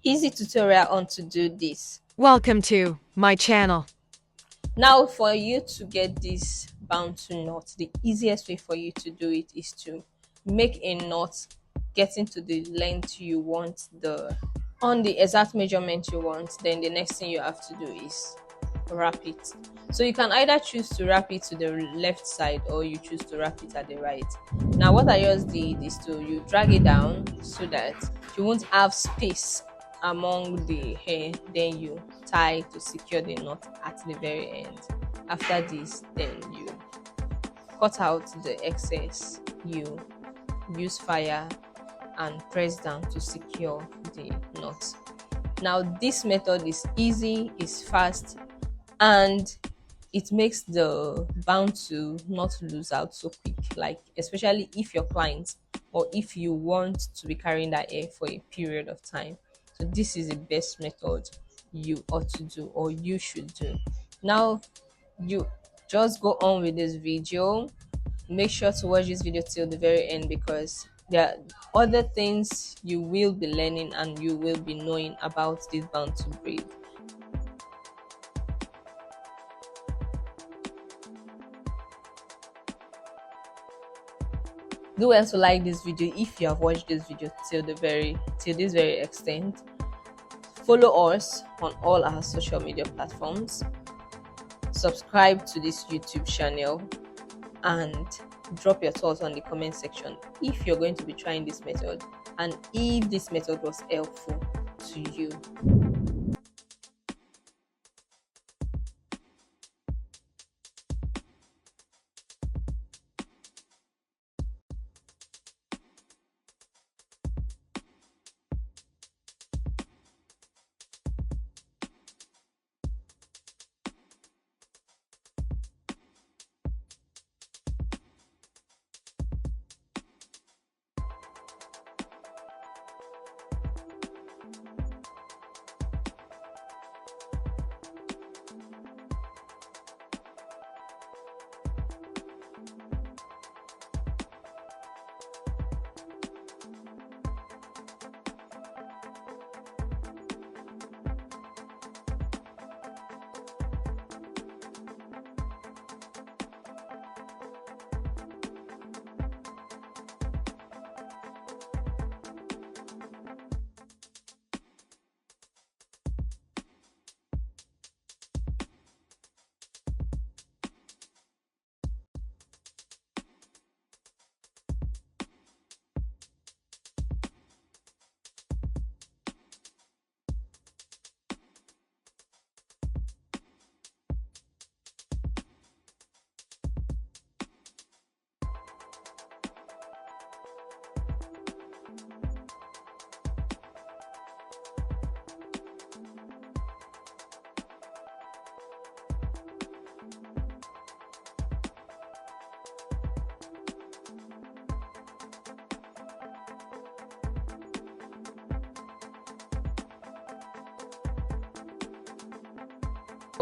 Easy tutorial on to do this. Welcome to my channel. Now for you to get this Bantu knot, the easiest way for you to do it is to make a knot getting to the length you want, the on the exact measurement you want. Then the next thing you have to do is wrap it. So you can either choose to wrap it to the left side or you choose to wrap it at the right. Now what I just did is to you drag it down so that you won't have space among the hair. Then you tie to secure the knot at the very end. After this, then you cut out the excess. You use fire and press down to secure the knot. Now this method is easy, is fast, and it makes the Bantu not lose out so quick, like especially if your client or if you want to be carrying that hair for a period of time. So this is the best method you ought to do or you should do. Now you just go on with this video. Make sure to watch this video till the very end because there are other things you will be learning and you will be knowing about this Bantu breed. Do well to like this video if you have watched this video till this very extent. Follow us on all our social media platforms. Subscribe to this YouTube channel and drop your thoughts on the comment section if you're going to be trying this method and if this method was helpful to you.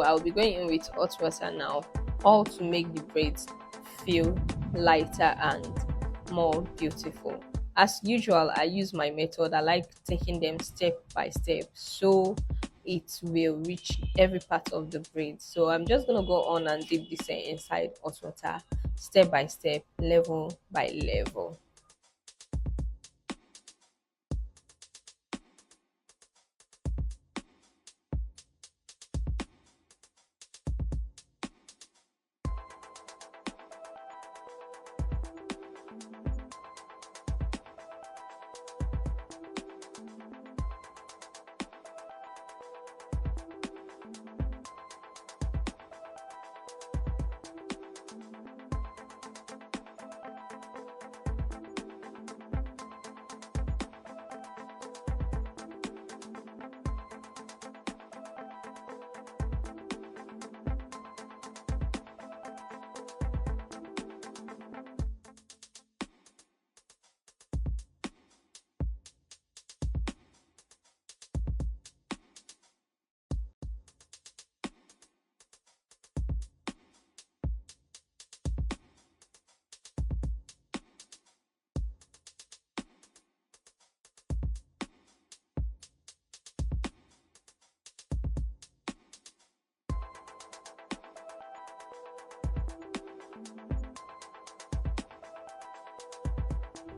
I'll be going in with hot water now, all to make the braids feel lighter and more beautiful. As usual, I use my method. I like taking them step by step so it will reach every part of the braid. So I'm just gonna go on and dip this inside hot water step by step, level by level.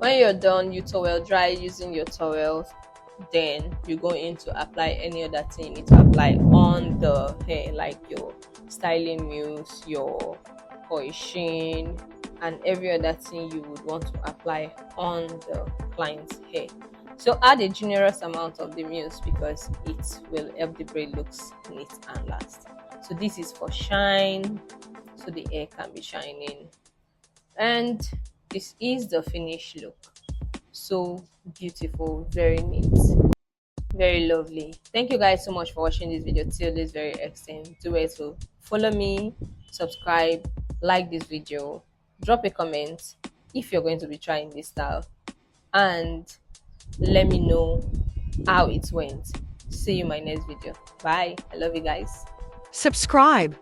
When you're done, you towel dry using your towel. Then you go in to apply any other thing you need to apply on the hair, like your styling mousse, your polishing, and every other thing you would want to apply on the client's hair. So add a generous amount of the mousse because it will help the braid looks neat and last. So this is for shine, so the hair can be shining. And this is the finished look. So beautiful, very neat, very lovely. Thank you guys so much for watching this video till this very extent. Do it to follow me, subscribe, like this video, drop a comment if you're going to be trying this style, and let me know how it went. See you in my next video. Bye. I love you guys. Subscribe.